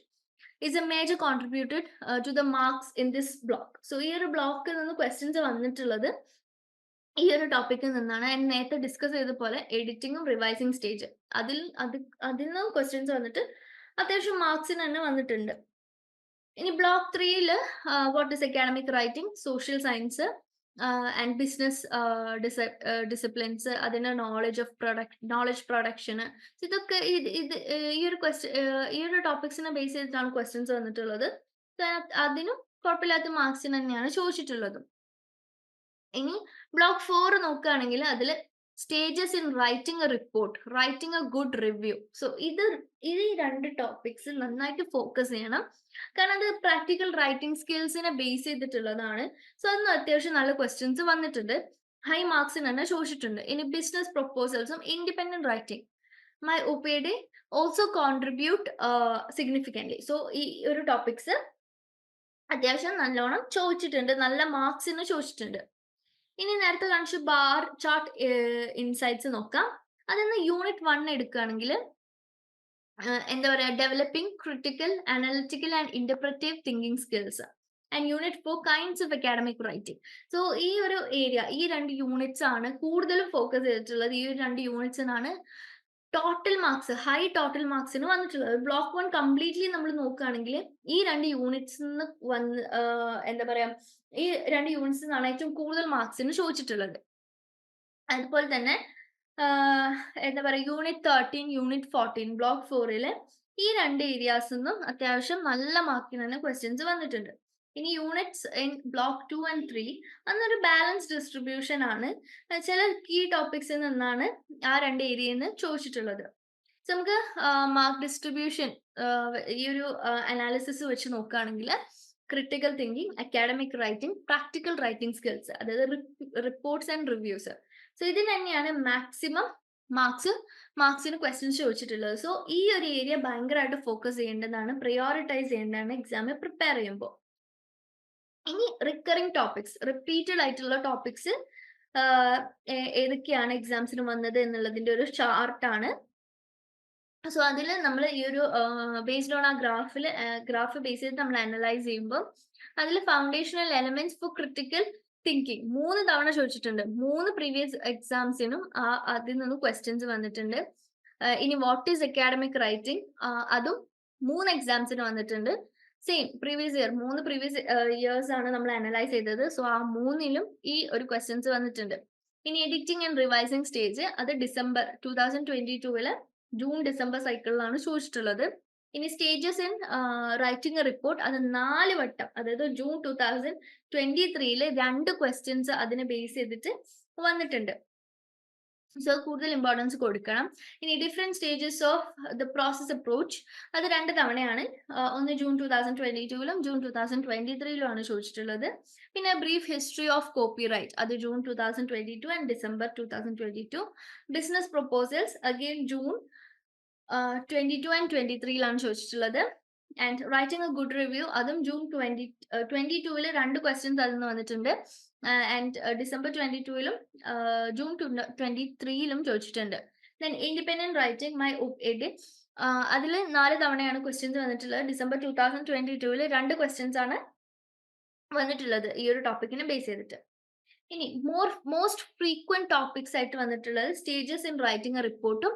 B: is a major contributed to the marks in this block. So ഈ ഒരു ബ്ലോക്കിൽ നിന്ന് ക്വസ്റ്റ്യൻസ് വന്നിട്ടുള്ളത് ഈ ഒരു ടോപ്പിക്കിൽ നിന്നാണ്. ഞാൻ നേരത്തെ ഡിസ്കസ് ചെയ്ത പോലെ എഡിറ്റിംഗും റിവൈസിംഗ് സ്റ്റേജ് അതിൽ നിന്നും ക്വസ്റ്റ്യൻസ് വന്നിട്ട് അത്യാവശ്യം മാർക്സിന് തന്നെ വന്നിട്ടുണ്ട്. ഇനി block 3 what is academic writing, social science and business disciplines, അതിന് നോളജ് പ്രൊഡക്ഷൻ ഇതൊക്കെ ഈ ഒരു ടോപ്പിക്സിനെ ബേസ് ചെയ്തിട്ടാണ് ക്വസ്റ്റ്യൻസ് വന്നിട്ടുള്ളത്. അതിനും കുഴപ്പമില്ലാത്ത മാർക്സിന് തന്നെയാണ് ചോദിച്ചിട്ടുള്ളത്. ഇനി ബ്ലോക്ക് 4 നോക്കുകയാണെങ്കിൽ അതിൽ stages in writing a report, writing a good review. So ഈ രണ്ട് ടോപ്പിക്സ് നന്നായിട്ട് ഫോക്കസ് ചെയ്യണം. കാരണം അത് പ്രാക്ടിക്കൽ റൈറ്റിംഗ് സ്കിൽസിനെ ബേസ് ചെയ്തിട്ടുള്ളതാണ്. സോ അതൊന്നും അത്യാവശ്യം നല്ല ക്വസ്റ്റ്യൻസ് വന്നിട്ടുണ്ട്. ഹൈ മാർക്സിന് തന്നെ ചോദിച്ചിട്ടുണ്ട്. ഇനി ബിസിനസ് പ്രൊപ്പോസൽസും independent writing my OPD also contribute significantly. So ഈ ഒരു ടോപ്പിക്സ് അത്യാവശ്യം നല്ലോണം ചോദിച്ചിട്ടുണ്ട്, നല്ല മാർക്സിന് ചോദിച്ചിട്ടുണ്ട്. ഇനി നേരത്തെ കാണിച്ച ബാർ ചാർട്ട് ഇൻസൈറ്റ്സ് നോക്കാം. അതിന്ന് യൂണിറ്റ് 1 എടുക്കുകയാണെങ്കിൽ എന്താ പറയാ, developing critical analytical and interpretive thinking skills. And unit 4 kinds of academic writing. So ഈ ഒരു ഏരിയ, ഈ 2 യൂണിറ്റ്സ് ആണ് കൂടുതലും ഫോക്കസ് ചെയ്തിട്ടുള്ളത്. ഈ ഒരു 2 യൂണിറ്റ്സിനാണ് ടോട്ടൽ മാർക്സ്, ഹൈ ടോട്ടൽ മാർക്സിന് വന്നിട്ടുള്ളത്. ബ്ലോക്ക് 1 കംപ്ലീറ്റ്ലി നമ്മൾ നോക്കുകയാണെങ്കിൽ ഈ 2 യൂണിറ്റ്സ് വന്ന് എന്താ പറയാ, ഈ 2 യൂണിറ്റ്സ് നിന്നാണ് ഏറ്റവും കൂടുതൽ മാർക്സിന് ചോദിച്ചിട്ടുള്ളത്. അതുപോലെ തന്നെ എന്താ പറയാ, യൂണിറ്റ് 13 യൂണിറ്റ് 14 ബ്ലോക്ക് 4 ഈ 2 ഏരിയാസ് നിന്നും അത്യാവശ്യം നല്ല മാർക്കിന് തന്നെ ക്വസ്റ്റ്യൻസ് വന്നിട്ടുണ്ട്. ഇനി യൂണിറ്റ്സ് ഇൻ ബ്ലോക്ക് 2 and 3 അന്നൊരു ബാലൻസ് ഡിസ്ട്രിബ്യൂഷൻ ആണ്. ചില കീ ടോപ്പിക്സിൽ നിന്നാണ് ആ 2 ഏരിയയിൽ നിന്ന് ചോദിച്ചിട്ടുള്ളത്. സോ നമുക്ക് മാർക്ക് ഡിസ്ട്രിബ്യൂഷൻ ഈ ഒരു അനാലിസിസ് വെച്ച് നോക്കുകയാണെങ്കിൽ critical thinking, academic writing, practical writing skills, അതായത് റിപ്പോർട്ട്സ് ആൻഡ് റിവ്യൂസ്. സോ ഇതിന് തന്നെയാണ് മാക്സിമം മാർക്സിന് ക്വസ്റ്റ്യൻസ് ചോദിച്ചിട്ടുള്ളത്. സോ ഈ ഒരു ഏരിയ ഭയങ്കരമായിട്ട് ഫോക്കസ് ചെയ്യേണ്ടതാണ്, പ്രയോറിറ്റൈസ് ചെയ്യേണ്ടതാണ് എക്സാമിന് പ്രിപ്പയർ ചെയ്യുമ്പോൾ. ഇനി റിക്കറിംഗ് ടോപ്പിക്സ്, റിപ്പീറ്റഡ് ആയിട്ടുള്ള ടോപ്പിക്സ് ഏതൊക്കെയാണ് എക്സാംസിന് വന്നത് എന്നുള്ളതിന്റെ ഒരു ചാർട്ടാണ്. സോ അതിൽ നമ്മൾ ഈ ഒരു ബേസ്ഡ് ഓൺ ആ ഗ്രാഫ് ബേസ് ചെയ്ത് നമ്മൾ അനലൈസ് ചെയ്യുമ്പോൾ അതിൽ foundational elements for critical thinking 3 തവണ ചോദിച്ചിട്ടുണ്ട്. 3 പ്രീവിയസ് എക്സാംസിനും അതിൽ നിന്ന് ക്വസ്റ്റ്യൻസ് വന്നിട്ടുണ്ട്. ഇനി വാട്ട് ഈസ് അക്കാഡമിക് റൈറ്റിംഗ്, അതും 3 എക്സാംസിന് വന്നിട്ടുണ്ട്. Same previous year, 3 previous years ആണ് നമ്മൾ അനലൈസ് ചെയ്തത്. സോ ആ 3ലും ഈ ഒരു ക്വസ്റ്റ്യൻസ് വന്നിട്ടുണ്ട്. ഇനി എഡിറ്റിംഗ് ആൻഡ് റിവൈസിംഗ് സ്റ്റേജ്, അത് ഡിസംബർ 2022 ജൂൺ ഡിസംബർ സൈക്കിളിലാണ് ചോദിച്ചിട്ടുള്ളത്. ഇനി stages in writing a report, അത് 4 വട്ടം, അതായത് ജൂൺ 2023 2 ക്വസ്റ്റ്യൻസ് അതിനെ ബേസ് ചെയ്തിട്ട് വന്നിട്ടുണ്ട്. സോ കൂടുതൽ ഇമ്പോർട്ടൻസ് കൊടുക്കണം. ഇനി different stages of the process approach, അത് 2 തവണയാണ്. ഒന്ന് ജൂൺ 2022 ജൂൺ 2023 ചോദിച്ചിട്ടുള്ളത്. പിന്നെ brief history of copyright, അത് June 2022 and December 2022. Business proposals again June 22 and 23 ചോദിച്ചിട്ടുള്ളത്. And writing a good review, അതും ജൂൺ 2022 2 ക്വസ്റ്റ്യൻസ് അതിൽ നിന്ന് വന്നിട്ടുണ്ട്. ആൻഡ് ഡിസംബർ 22 ജൂൺ 23 ചോദിച്ചിട്ടുണ്ട്. Then independent writing my OPD, അതിൽ 4 തവണയാണ് ക്വസ്റ്റ്യൻസ് വന്നിട്ടുള്ളത്. ഡിസംബർ 2022 2 ക്വസ്റ്റ്യൻസ് ആണ് വന്നിട്ടുള്ളത് ഈ ഒരു ടോപ്പിക്കിനെ ബേസ് ചെയ്തിട്ട്. ഇനി മോസ്റ്റ് ഫ്രീക്വന്റ് ടോപ്പിക്സ് ആയിട്ട് വന്നിട്ടുള്ളത് സ്റ്റേജസ് ഇൻ റൈറ്റിംഗ് എ റിപ്പോർട്ടും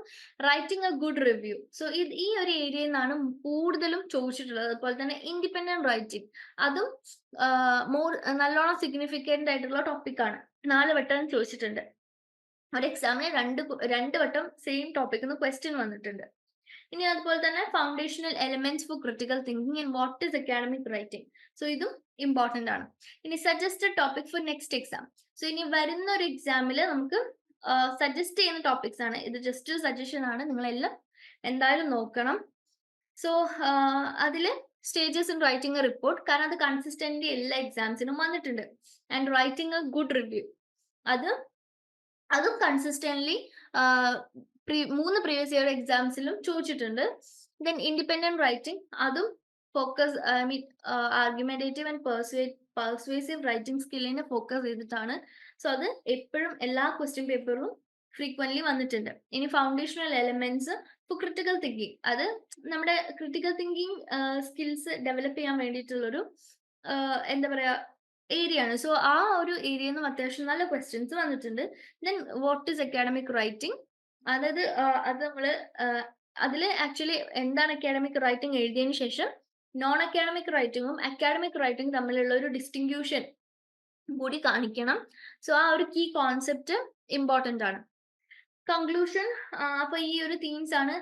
B: writing a good review. So ഈ ഒരു ഏരിയയിൽ നിന്നാണ് കൂടുതലും ചോദിച്ചിട്ടുള്ളത്. അതുപോലെ തന്നെ ഇൻഡിപെൻഡന്റ് റൈറ്റിംഗ്, അതും നല്ലോണം സിഗ്നിഫിക്കന്റ് ആയിട്ടുള്ള ടോപ്പിക്കാണ്. 4 വട്ടം ചോദിച്ചിട്ടുണ്ട്. ഒരു എക്സാമിന് 2 വട്ടം സെയിം ടോപ്പിക്കിന് ക്വസ്റ്റ്യൻ വന്നിട്ടുണ്ട്. ഇനി അതുപോലെ തന്നെ foundational elements for critical thinking and what is academic writing. So ഇതും ഇമ്പോർട്ടന്റ് ആണ്. ഇനി suggested topic for next exam. So ഇനി വരുന്ന ഒരു എക്സാമിൽ നമുക്ക് സജസ്റ്റ് ചെയ്യുന്ന ടോപ്പിക്സ് ആണ്. ഇത് ജസ്റ്റ് സജഷൻ ആണ്, നിങ്ങളെല്ലാം എന്തായാലും നോക്കണം. സോ അതില് stages in writing a report, കാരണം അത് കൺസിസ്റ്റന്റ്ലി എല്ലാ എക്സാംസിനും വന്നിട്ടുണ്ട്. And writing a good review, അതും കൺസിസ്റ്റന്റ്ലി 3 പ്രീവിയസ് ഇയർ എക്സാംസിലും ചോദിച്ചിട്ടുണ്ട്. ദെൻ ഇൻഡിപെൻഡന്റ് റൈറ്റിംഗ്, അതും focus argumentative and persuasive writing സ്കില്ലിനെ ഫോക്കസ് ചെയ്തിട്ടാണ്. സോ അത് എപ്പോഴും എല്ലാ ക്വസ്റ്റ്യൻ പേപ്പറിലും ഫ്രീക്വന്റ്ലി വന്നിട്ടുണ്ട്. ഇനി foundational elements for critical thinking, അത് നമ്മുടെ ക്രിട്ടിക്കൽ തിങ്കിങ് സ്കിൽസ് ഡെവലപ്പ് ചെയ്യാൻ വേണ്ടിയിട്ടുള്ളൊരു എന്താ പറയാ ഏരിയ ആണ്. സോ ആ ഒരു ഏരിയയിൽ നിന്നും അത്യാവശ്യം നല്ല ക്വസ്റ്റ്യൻസ് വന്നിട്ടുണ്ട്. Then what is academic writing, അതായത് അത് നമ്മള് അതിൽ ആക്ച്വലി എന്താണ് അക്കാഡമിക് റൈറ്റിംഗ് എഴുതിയതിനു ശേഷം നോൺ അക്കാഡമിക് റൈറ്റിംഗും അക്കാഡമിക് റൈറ്റിംഗ് തമ്മിലുള്ള ഒരു ഡിസ്റ്റിങ്ക്യൂഷൻ കൂടി കാണിക്കണം. സോ ആ ഒരു കീ കോൺസെപ്റ്റ് ഇമ്പോർട്ടന്റ് ആണ്. കൺക്ലൂഷൻ, അപ്പൊ ഈ ഒരു തീംസ് ആണ്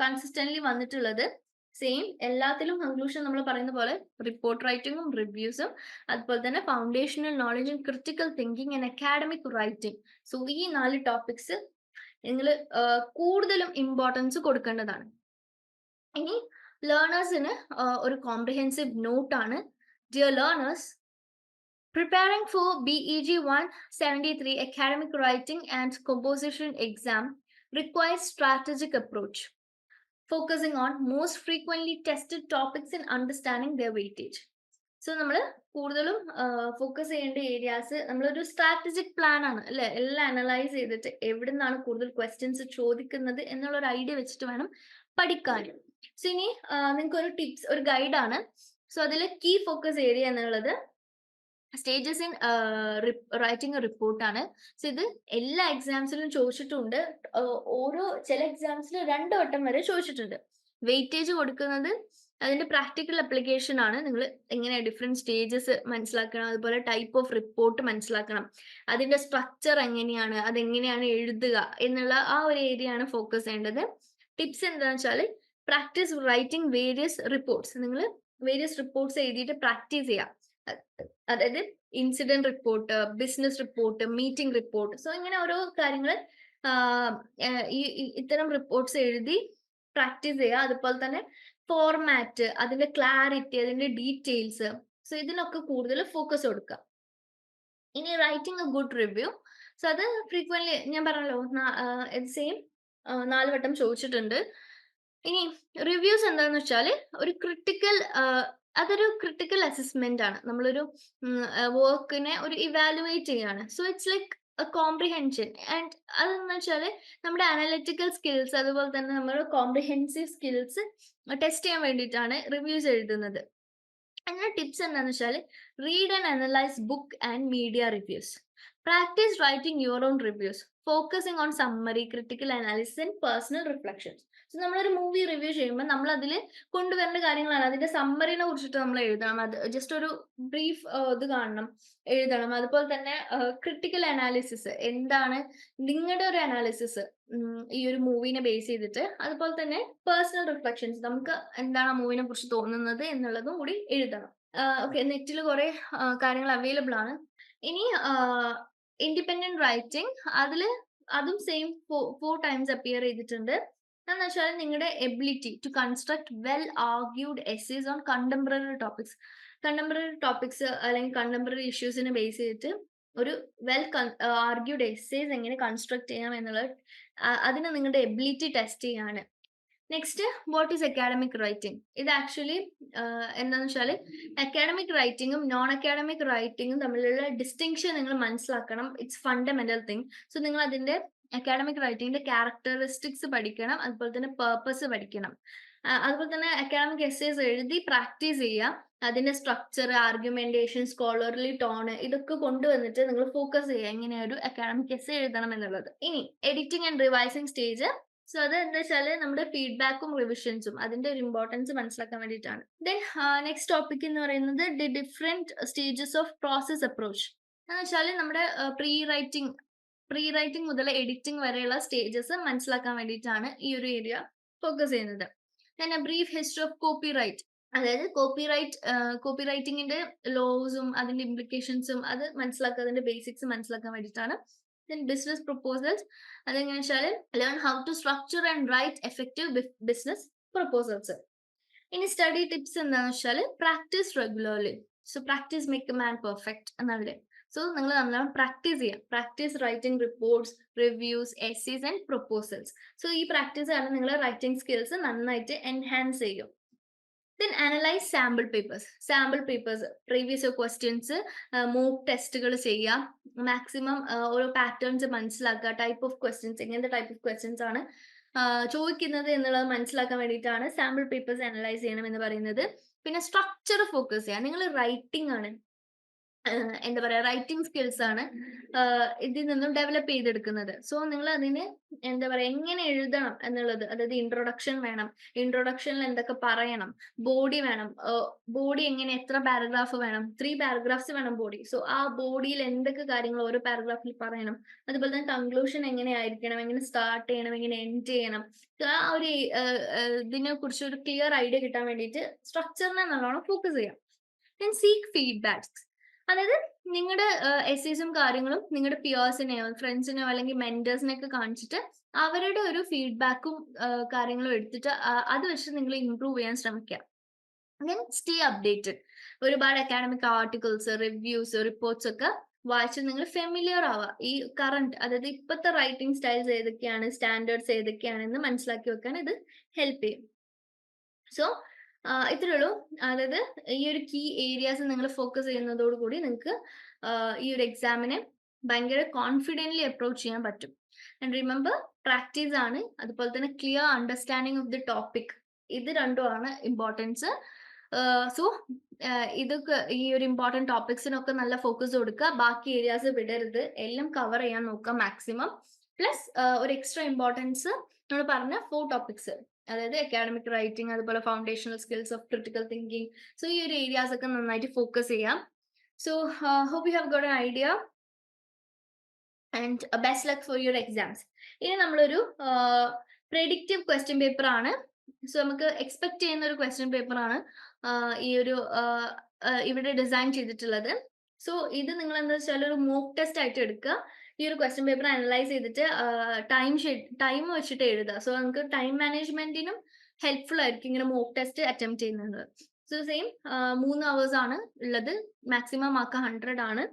B: കൺസിസ്റ്റന്റ്ലി വന്നിട്ടുള്ളത്. സെയിം എല്ലാത്തിലും കൺക്ലൂഷൻ നമ്മൾ പറയുന്ന പോലെ റിപ്പോർട്ട് റൈറ്റിംഗും റിവ്യൂസും അതുപോലെ തന്നെ foundational knowledge and critical thinking and academic writing. So ഈ 4 ടോപ്പിക്സ് നിങ്ങൾ കൂടുതലും ഇമ്പോർട്ടൻസ് കൊടുക്കേണ്ടതാണ്. ഇനി ലേണേഴ്സിന് ഒരു കോംപ്രിഹെൻസീവ് നോട്ടാണ്. Dear learners, preparing for BEG 173 academic writing and composition exam requires strategic approach, focusing on most frequently tested topics and understanding their weightage. So നമ്മൾ കൂടുതലും ഫോക്കസ് ചെയ്യേണ്ട ഏരിയാസ് നമ്മളൊരു സ്ട്രാറ്റജിക് പ്ലാൻ ആണ് അല്ലെ, എല്ലാം അനലൈസ് ചെയ്തിട്ട് എവിടെ നിന്നാണ് കൂടുതൽ ക്വസ്റ്റ്യൻസ് ചോദിക്കുന്നത് എന്നുള്ള ഒരു ഐഡിയ വെച്ചിട്ട് വേണം പഠിക്കാൻ. സോ ഇനി നിങ്ങൾക്ക് ഒരു ടിപ്സ്, ഒരു ഗൈഡാണ്. സോ അതിൽ കീ ഫോക്കസ് ഏരിയ എന്നുള്ളത് സ്റ്റേജസ് ഇൻ റൈറ്റിംഗ് റിപ്പോർട്ടാണ്. സോ ഇത് എല്ലാ എക്സാംസിലും ചോദിച്ചിട്ടുണ്ട്. ഓരോ ചില എക്സാംസിൽ 2 വട്ടം വരെ ചോദിച്ചിട്ടുണ്ട്. വെയിറ്റേജ് കൊടുക്കുന്നത് അതിന്റെ പ്രാക്ടിക്കൽ അപ്ലിക്കേഷൻ ആണ്. നിങ്ങൾ എങ്ങനെ ഡിഫറെന്റ് സ്റ്റേജസ് മനസ്സിലാക്കണം, അതുപോലെ ടൈപ്പ് ഓഫ് റിപ്പോർട്ട് മനസ്സിലാക്കണം, അതിന്റെ സ്ട്രക്ചർ എങ്ങനെയാണ്, അതെങ്ങനെയാണ് എഴുതുക എന്നുള്ള ആ ഒരു ഏരിയ ആണ് ഫോക്കസ് ചെയ്യേണ്ടത്. ടിപ്സ് എന്താണെന്ന് വെച്ചാൽ പ്രാക്ടീസ് റൈറ്റിംഗ് വേരിയസ് റിപ്പോർട്ട്സ്. നിങ്ങൾ വേരിയസ് റിപ്പോർട്ട്സ് എഴുതിയിട്ട് പ്രാക്ടീസ് ചെയ്യാം. അതായത് incident report, business report, meeting report. So ഇങ്ങനെ ഓരോ കാര്യങ്ങൾ ഇത്തരം റിപ്പോർട്ട്സ് എഴുതി പ്രാക്ടീസ് ചെയ്യുക. അതുപോലെ തന്നെ ഫോർമാറ്റ്, അതിന്റെ ക്ലാരിറ്റി, അതിന്റെ ഡീറ്റെയിൽസ്, സോ ഇതിനൊക്കെ കൂടുതൽ ഫോക്കസ് കൊടുക്കുക. ഇനി writing a good review. So അത് ഫ്രീക്വന്റ്ലി ഞാൻ പറഞ്ഞല്ലോ സെയിം 4 വട്ടം ചോദിച്ചിട്ടുണ്ട്. ഇനി റിവ്യൂസ് എന്താന്ന് വെച്ചാൽ ഒരു ക്രിട്ടിക്കൽ, അതൊരു ക്രിട്ടിക്കൽ അസസ്മെന്റ് ആണ്. നമ്മളൊരു വർക്കിനെ ഒരു ഇവാലുവേറ്റ് ചെയ്യാണ്. So it's like comprehension. And അതെന്ന് വെച്ചാൽ നമ്മുടെ അനലിറ്റിക്കൽ സ്കിൽസ് അതുപോലെ തന്നെ നമ്മുടെ കോംപ്രിഹെൻസീവ് സ്കിൽസ് ടെസ്റ്റ് ചെയ്യാൻ വേണ്ടിയിട്ടാണ് റിവ്യൂസ് എഴുതുന്നത്. അങ്ങനെ ടിപ്സ് എന്താണെന്ന് വെച്ചാൽ read and analyse book and media reviews, practice writing your own reviews, focusing on summary, critical analysis and personal reflections. So നമ്മളൊരു മൂവി റിവ്യൂ ചെയ്യുമ്പോൾ നമ്മൾ അതിൽ കൊണ്ടുവരേണ്ട കാര്യങ്ങളാണ്. അതിന്റെ സമ്മറിനെ കുറിച്ചിട്ട് നമ്മൾ എഴുതണം. അത് ജസ്റ്റ് ഒരു ബ്രീഫ് ഇത് കാണണം, എഴുതണം. അതുപോലെ തന്നെ ക്രിട്ടിക്കൽ അനാലിസിസ് എന്താണ് നിങ്ങളുടെ ഒരു അനാലിസിസ് ഈ ഒരു മൂവിനെ ബേസ് ചെയ്തിട്ട്. അതുപോലെ തന്നെ പേഴ്സണൽ റിഫ്ലക്ഷൻസ്, നമുക്ക് എന്താണ് ആ മൂവിനെ കുറിച്ച് തോന്നുന്നത് എന്നുള്ളതും കൂടി എഴുതണം. ഓക്കെ, നെറ്റിൽ കുറെ കാര്യങ്ങൾ അവൈലബിൾ ആണ്. ഇനി ഇൻഡിപെൻഡന്റ് റൈറ്റിംഗ്, അതും സെയിം 4 ടൈംസ് അപ്പിയർ ചെയ്തിട്ടുണ്ട്. എന്ന് വെച്ചാൽ നിങ്ങളുടെ ability to construct well argued essays on contemporary topics അല്ലെങ്കിൽ കണ്ടംപററി ഇഷ്യൂസിനെ ബേസ് ചെയ്തിട്ട് ഒരു വെൽ ആർഗ്യൂഡ് എസ്സേസ് എങ്ങനെ കൺസ്ട്രക്ട് ചെയ്യാം എന്നുള്ളത്, അതിന് നിങ്ങളുടെ എബിലിറ്റി ടെസ്റ്റ് ചെയ്യാണ്. Next, what is academic writing? ഇത് ആക്ച്വലി എന്താണെന്ന് വെച്ചാൽ അക്കാഡമിക് റൈറ്റിംഗും നോൺ അക്കാഡമിക് റൈറ്റിംഗും തമ്മിലുള്ള ഡിസ്റ്റിങ്ഷൻ നിങ്ങൾ മനസ്സിലാക്കണം. It's fundamental thing. സോ നിങ്ങൾ അതിന്റെ അക്കാഡമിക് റൈറ്റിംഗിന്റെ ക്യാരക്ടറിസ്റ്റിക്സ് പഠിക്കണം, അതുപോലെ തന്നെ പേർപ്പസ് പഠിക്കണം. അതുപോലെ തന്നെ അക്കാഡമിക് എസ്സേസ് എഴുതി പ്രാക്ടീസ് ചെയ്യുക. അതിന്റെ സ്ട്രക്ചർ, ആർഗ്യുമെന്റേഷൻ, സ്കോളർലി ടോണ്, ഇതൊക്കെ കൊണ്ടുവന്നിട്ട് നിങ്ങൾ ഫോക്കസ് ചെയ്യുക എങ്ങനെയാ ഒരു അക്കാഡമിക് എസ്സേ എഴുതണം എന്നുള്ളത്. ഇനി editing and revising stage. So അത് എന്താ വെച്ചാൽ നമ്മുടെ ഫീഡ്ബാക്കും റിവിഷൻസും അതിന്റെ ഒരു ഇമ്പോർട്ടൻസ് മനസ്സിലാക്കാൻ വേണ്ടിയിട്ടാണ്. ദെൻ നെക്സ്റ്റ് ടോപ്പിക് എന്ന് പറയുന്നത് the different stages of process approach. എന്ന് വെച്ചാൽ നമ്മുടെ പ്രീ റൈറ്റിംഗ് മുതൽ എഡിറ്റിംഗ് വരെയുള്ള സ്റ്റേജസ് മനസ്സിലാക്കാൻ വേണ്ടിയിട്ടാണ് ഈ ഒരു ഏരിയ ഫോക്കസ് ചെയ്യുന്നത്. Then A brief history of copyright, അതായത് കോപ്പി റൈറ്റിംഗിന്റെ ലോസും അതിന്റെ ഇംപ്ലിക്കേഷൻസും അത് മനസ്സിലാക്കുക, അതിന്റെ ബേസിക്സ് മനസ്സിലാക്കാൻ വേണ്ടിയിട്ടാണ്. Then business proposals, അതെങ്ങനെ വെച്ചാൽ learn how to structure and write effective business proposals. ഇനി സ്റ്റഡി ടിപ്സ് എന്താണെന്ന് വെച്ചാൽ practice regularly. So practice make a man perfect എന്നല്ലേ. സോ നിങ്ങൾ നല്ലോണം പ്രാക്ടീസ് ചെയ്യാം. Practice writing reports, reviews, essays and proposals. So ഈ പ്രാക്ടീസ് കാരണം നിങ്ങൾ റൈറ്റിംഗ് സ്കിൽസ് നന്നായിട്ട് എൻഹാൻസ് ചെയ്യും. Then analyze sample papers. Previous questions, mock ടെസ്റ്റുകൾ ചെയ്യുക, മാക്സിമം ഓരോ പാറ്റേൺസ് മനസ്സിലാക്കുക, ടൈപ്പ് ഓഫ് ക്വസ്റ്റ്യൻസ്, എങ്ങനത്തെ ടൈപ്പ് ഓഫ് ക്വസ്റ്റ്യൻസ് ആണ് ചോദിക്കുന്നത് എന്നുള്ളത് മനസ്സിലാക്കാൻ വേണ്ടിയിട്ടാണ് സാമ്പിൾ പേപ്പേഴ്സ് അനലൈസ് ചെയ്യണം എന്ന് പറയുന്നത്. പിന്നെ സ്ട്രക്ചർ ഫോക്കസ് ചെയ്യുക. നിങ്ങൾ റൈറ്റിംഗ് ആണ്, എന്താ പറയാ റൈറ്റിംഗ് സ്കിൽസ് ആണ് ഇതിൽ നിന്നും ഡെവലപ്പ് ചെയ്തെടുക്കുന്നത്. സോ നിങ്ങൾ അതിന് എന്താ പറയാ എങ്ങനെ എഴുതണം എന്നുള്ളത്, അതായത് ഇൻട്രൊഡക്ഷൻ വേണം, ഇൻട്രൊഡക്ഷനിൽ എന്തൊക്കെ പറയണം, ബോഡി വേണം, ബോഡി എങ്ങനെ എത്ര പാരഗ്രാഫ് വേണം, 3 പാരഗ്രാഫ്സ് വേണം ബോഡി. സോ ആ ബോഡിയിൽ എന്തൊക്കെ കാര്യങ്ങൾ ഓരോ പാരഗ്രാഫിൽ പറയണം, അതുപോലെ തന്നെ കൺക്ലൂഷൻ എങ്ങനെയായിരിക്കണം, എങ്ങനെ സ്റ്റാർട്ട് ചെയ്യണം, എങ്ങനെ എൻഡ് ചെയ്യണം, ആ ഒരു ഇതിനെ കുറിച്ച് ഒരു ക്ലിയർ ഐഡിയ കിട്ടാൻ വേണ്ടിയിട്ട് സ്ട്രക്ചറിനെ നല്ലോണം ഫോക്കസ് ചെയ്യാം. ദെൻ സീക്ക് ഫീഡ്ബാക്സ്, അതായത് നിങ്ങളുടെ എസ്സേസും കാര്യങ്ങളും നിങ്ങളുടെ പിയേഴ്സിനെയോ ഫ്രണ്ട്സിനെയോ അല്ലെങ്കിൽ മെന്റേഴ്സിനെയൊക്കെ കാണിച്ചിട്ട് അവരുടെ ഒരു ഫീഡ്ബാക്കും കാര്യങ്ങളും എടുത്തിട്ട് അത് വെച്ച് നിങ്ങൾ ഇംപ്രൂവ് ചെയ്യാൻ ശ്രമിക്കുക. ദെൻ സ്റ്റേ അപ്ഡേറ്റഡ്, ഒരുപാട് അക്കാഡമിക് ആർട്ടിക്കിൾസ്, റിവ്യൂസ്, റിപ്പോർട്ട്സ് ഒക്കെ വായിച്ച് നിങ്ങൾ ഫെമിലിയർ ആവുക. ഈ കറണ്ട്, അതായത് ഇപ്പോഴത്തെ റൈറ്റിംഗ് സ്റ്റൈൽസ് ഏതൊക്കെയാണ്, സ്റ്റാൻഡേർഡ്സ് ഏതൊക്കെയാണെന്ന് മനസ്സിലാക്കി വെക്കാൻ ഇത് ഹെൽപ്പ് ചെയ്യും. സോ ഇത്രയേ ഉള്ളൂ. അതായത് ഈ ഒരു കീ ഏരിയാസ് നിങ്ങൾ ഫോക്കസ് ചെയ്യുന്നതോടുകൂടി നിങ്ങൾക്ക് ഈ ഒരു എക്സാമിനെ ഭയങ്കര കോൺഫിഡൻ്റ്ലി അപ്രോച്ച് ചെയ്യാൻ പറ്റും. ആൻഡ് റിമെമ്പർ, പ്രാക്ടീസ് ആണ്, അതുപോലെ തന്നെ clear understanding of the topic, ഇത് രണ്ടുമാണ് ഇമ്പോർട്ടൻസ്. സോ ഇതൊക്കെ ഈ ഒരു ഇമ്പോർട്ടൻറ്റ് ടോപ്പിക്സിനൊക്കെ നല്ല ഫോക്കസ് കൊടുക്കുക, ബാക്കി ഏരിയാസ് വിടരുത്, എല്ലാം കവർ ചെയ്യാൻ നോക്കുക മാക്സിമം. പ്ലസ് ഒരു എക്സ്ട്രാ ഇമ്പോർട്ടൻസ് നമ്മൾ പറഞ്ഞ 4 ടോപ്പിക്സ്, അതായത് അക്കാഡമിക് റൈറ്റിംഗ്, അതുപോലെ foundational skills of critical thinking. So ഈ ഒരു ഏരിയാസ് ഒക്കെ നന്നായിട്ട് ഫോക്കസ് ചെയ്യാം. So hope you have got an idea and best luck for your exams. ഇനി നമ്മളൊരു പ്രെഡിക്റ്റീവ് ക്വസ്റ്റ്യൻ പേപ്പർ ആണ്, സോ നമുക്ക് എക്സ്പെക്ട് ചെയ്യുന്ന ഒരു ക്വസ്റ്റ്യൻ പേപ്പർ ആണ് ഈ ഒരു ഇവിടെ ഡിസൈൻ ചെയ്തിട്ടുള്ളത്. സോ ഇത് നിങ്ങൾ എന്താ വെച്ചാൽ ഒരു മോക്ക് ടെസ്റ്റ് ആയിട്ട് എടുക്കുക. ഈ ഒരു ക്വസ്റ്റ്യൻ പേപ്പർ അനലൈസ് ചെയ്തിട്ട് ടൈം വെച്ചിട്ട് എഴുതുക. സോ നമുക്ക് ടൈം മാനേജ്മെന്റിനും ഹെൽപ്ഫുൾ ആയിരിക്കും ഇങ്ങനെ മോക്ക് ടെസ്റ്റ് അറ്റംപ്റ്റ് ചെയ്യുന്നത്. സോ സെയിം 3 hours ആണ് ഉള്ളത്, മാക്സിമം മാർക്ക് 100 ആണ്.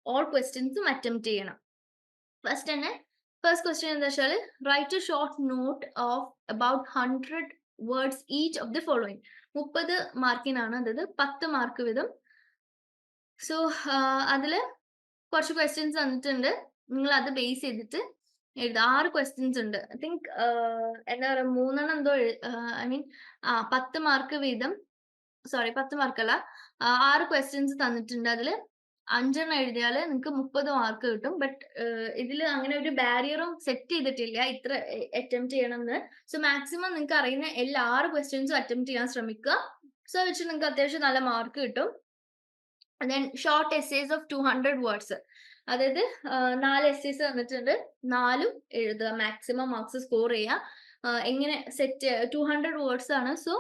B: ഓൾ ക്വസ്റ്റ്യൻസും അറ്റംപ്റ്റ് ചെയ്യണം. ഫസ്റ്റ് ക്വസ്റ്റ്യൻ എന്താ വെച്ചാൽ write a short note of about 100 words each of the following. 30 മാർക്കിനാണ്, അതായത് 10 മാർക്ക് വീതം. സോ അതില് കുറച്ച് ക്വസ്റ്റ്യൻസ് തന്നിട്ടുണ്ട്, നിങ്ങൾ അത് ബേസ് ചെയ്തിട്ട് എഴുതുക. 6 ക്വസ്റ്റ്യൻസ് ഉണ്ട്. ഐ തിങ്ക് എന്താ പറയുക 3 എന്തോ 10 മാർക്ക് വീതം, 10 മാർക്കല്ല, 6 ക്വസ്റ്റ്യൻസ് തന്നിട്ടുണ്ട്. അതിൽ 5 എഴുതിയാൽ നിങ്ങൾക്ക് 30 മാർക്ക് കിട്ടും. ബട്ട് ഇതിൽ അങ്ങനെ ഒരു ബാരിയറും സെറ്റ് ചെയ്തിട്ടില്ല ഇത്ര അറ്റംപ്റ്റ് ചെയ്യണം എന്ന്. സോ മാക്സിമം നിങ്ങൾക്ക് അറിയുന്ന എല്ലാ 6 ക്വസ്റ്റ്യൻസും അറ്റംപ്റ്റ് ചെയ്യാൻ ശ്രമിക്കുക. സോ വെച്ച് നിങ്ങൾക്ക് അത്യാവശ്യം നല്ല മാർക്ക് കിട്ടും. Then short essays of 200 words, അതായത് 4 എസ്സേസ് തന്നിട്ടുണ്ട്, 4ഉം എഴുതുക, മാക്സിമം മാർക്സ് സ്കോർ ചെയ്യുക. എങ്ങനെ സെറ്റ് 200 വേർഡ്സ് ആണ്. സോ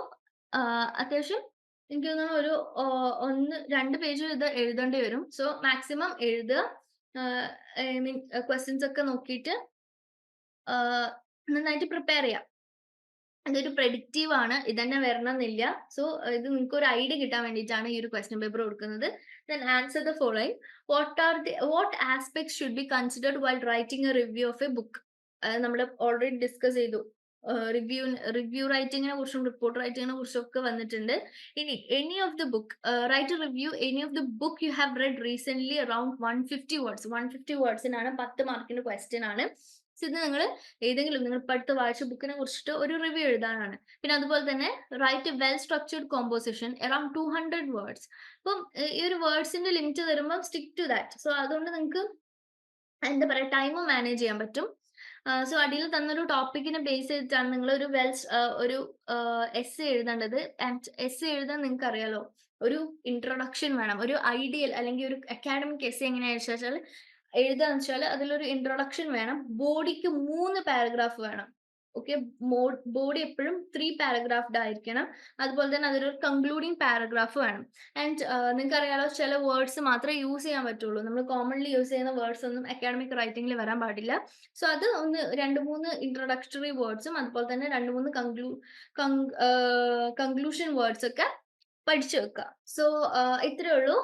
B: അത്യാവശ്യം എനിക്ക് തോന്നുന്നു ഒരു 1-2 പേജ് ഇത് എഴുതേണ്ടി വരും. സോ മാക്സിമം എഴുതുക. ഐ മീൻ ക്വസ്റ്റ്യൻസ് ഒക്കെ നോക്കിയിട്ട് നന്നായിട്ട് പ്രിപ്പയർ ചെയ്യാം. ഇതൊരു പ്രെഡിക്റ്റീവ് ആണ്, ഇതന്നെ വരണമെന്നില്ല. സോ ഇത് നിങ്ങൾക്ക് ഒരു ഐഡിയ കിട്ടാൻ വേണ്ടിയിട്ടാണ് ഈ ഒരു ക്വസ്റ്റ്യൻ പേപ്പർ കൊടുക്കുന്നത്. Then answer the following. What aspects should be considered while writing A review of A book. നമ്മൾ ഓൾറെഡി ഡിസ്കസ് ചെയ്തു. റിവ്യൂ റൈറ്റിങ്ങിനെ കുറിച്ചും റിപ്പോർട്ട് റൈറ്റിങ്ങിനെ കുറിച്ചും ഒക്കെ വന്നിട്ടുണ്ട്. ഇനി any of the book, write a review any of the book you have red recent around 150 words. 150 വേർഡ്സിനാണ് 10 മാർക്കിന്റെ question ആണ്. ഇത് നിങ്ങൾ ഏതെങ്കിലും നിങ്ങൾ ഇപ്പൊ അടുത്ത് വായിച്ച ബുക്കിനെ കുറിച്ചിട്ട് ഒരു റിവ്യൂ എഴുതാനാണ്. പിന്നെ അതുപോലെ തന്നെ write a well structured composition around 200 words. അപ്പം ഈ ഒരു വേർഡ്സിന്റെ ലിമിറ്റ് തരുമ്പോൾ സ്റ്റിക്ക് ടു ദാറ്റ്. സോ അതുകൊണ്ട് നിങ്ങൾക്ക് എന്താ പറയാ ടൈമും മാനേജ് ചെയ്യാൻ പറ്റും. സോ അടിയിൽ തന്നൊരു ടോപ്പിക്കിനെ ബേസ് ചെയ്തിട്ടാണ് നിങ്ങൾ ഒരു എസ്സേ എഴുതേണ്ടത്. ആൻഡ് എസ്സേ എഴുതാൻ നിങ്ങൾക്ക് അറിയാലോ, ഒരു ഇൻട്രൊഡക്ഷൻ വേണം, ഒരു ഐഡിയൽ അല്ലെങ്കിൽ ഒരു അക്കാഡമിക് എസ്സേ എങ്ങനെയാണെന്ന് വെച്ചാൽ എഴുതാന്ന് വെച്ചാൽ അതിലൊരു ഇൻട്രൊഡക്ഷൻ വേണം, ബോഡിക്ക് 3 പാരഗ്രാഫ് വേണം. ഓക്കെ, ബോഡി എപ്പോഴും 3 പാരഗ്രാഫ്ഡ് ആയിരിക്കണം. അതുപോലെ തന്നെ അതിലൊരു കൺക്ലൂഡിങ് പാരഗ്രാഫ് വേണം. ആൻഡ് നിങ്ങൾക്ക് അറിയാലോ ചില വേർഡ്സ് മാത്രമേ യൂസ് ചെയ്യാൻ പറ്റുള്ളൂ. നമ്മൾ കോമൺലി യൂസ് ചെയ്യുന്ന വേർഡ്സ് ഒന്നും അക്കാഡമിക് റൈറ്റിംഗിൽ വരാൻ പാടില്ല. സോ അത് 2-3 ഇൻട്രൊഡക്ടറി വേർഡ്സും അതുപോലെ തന്നെ 2-3 കൺക്ലൂഷൻ വേർഡ്സ് ഒക്കെ പഠിച്ചു വെക്കുക. സോ ഇത്രയേ ഉള്ളൂ.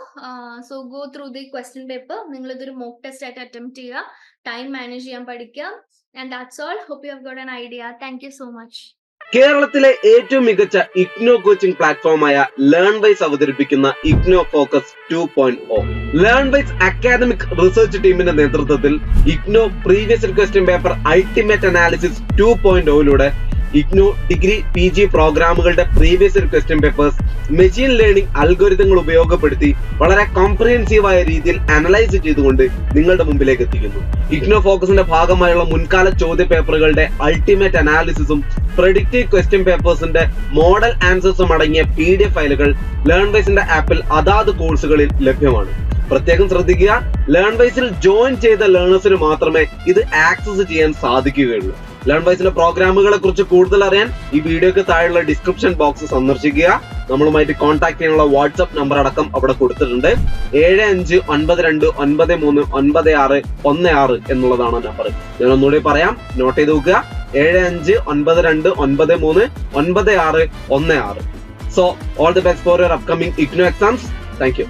B: So go through the question paper. നിങ്ങൾ ഇതൊരു മോക്ക് ടെസ്റ്റ് ആയിട്ട് അറ്റംപ്റ്റ് ചെയ്യുക, ടൈം മാനേജ് ചെയ്യാൻ പഠിക്കുക. And that's all. Hope you have got an idea. Thank you so much.
A: കേരളത്തിലെ ഏറ്റവും മികച്ച ഇഗ്നോ കോച്ചിംഗ് പ്ലാറ്റ്ഫോമായ ലേൺവൈസ് അവതരിപ്പിക്കുന്ന IGNOU focus 2.0. Learnwise academic research ടീമിന്റെ നേതൃത്വത്തിൽ IGNOU previous question paper ultimate analysis 2.0യിലൂടെ ഇഗ്നോ ഡിഗ്രി PG പ്രോഗ്രാമുകളുടെ previous year question papers machine learning അൽഗോരിതങ്ങൾ ഉപയോഗപ്പെടുത്തി വളരെ കോംപ്രിഹെൻസീവായ രീതിയിൽ അനലൈസ് ചെയ്തുകൊണ്ട് നിങ്ങളുടെ മുമ്പിലേക്ക് എത്തിക്കുന്നു. ഇഗ്നോ ഫോക്കസിന്റെ ഭാഗമായുള്ള മുൻകാല ചോദ്യ പേപ്പറുകളുടെ അൾട്ടിമേറ്റ് അനാലിസിസും പ്രെഡിക്റ്റീവ് ക്വസ്റ്റ്യൻ പേപ്പേഴ്സിന്റെ മോഡൽ ആൻസേഴ്സും അടങ്ങിയ PDF ഫയലുകൾ ലേൺവൈസിന്റെ ആപ്പിൽ അതാത് കോഴ്സുകളിൽ ലഭ്യമാണ്. പ്രത്യേകം ശ്രദ്ധിക്കുക, ലേൺവൈസിൽ ജോയിൻ ചെയ്ത ലേണേഴ്സിന് മാത്രമേ ഇത് ആക്സസ് ചെയ്യാൻ സാധിക്കുകയുള്ളൂ. ലേൺവൈസിന്റെ പ്രോഗ്രാമുകളെ കുറിച്ച് കൂടുതൽ അറിയാൻ ഈ വീഡിയോക്ക് താഴെയുള്ള ഡിസ്ക്രിപ്ഷൻ ബോക്സ് സന്ദർശിക്കുക. നമ്മളുമായിട്ട് കോൺടാക്ട് ചെയ്യാനുള്ള വാട്സ്ആപ്പ് നമ്പർ അടക്കം അവിടെ കൊടുത്തിട്ടുണ്ട്. 7592939616 എന്നുള്ളതാണ് നമ്പർ. ഞാൻ ഒന്നുകൂടി പറയാം, നോട്ട് ചെയ്ത് നോക്കുക. 7592939616. So all the best for your upcoming IGNO exams. Thank you.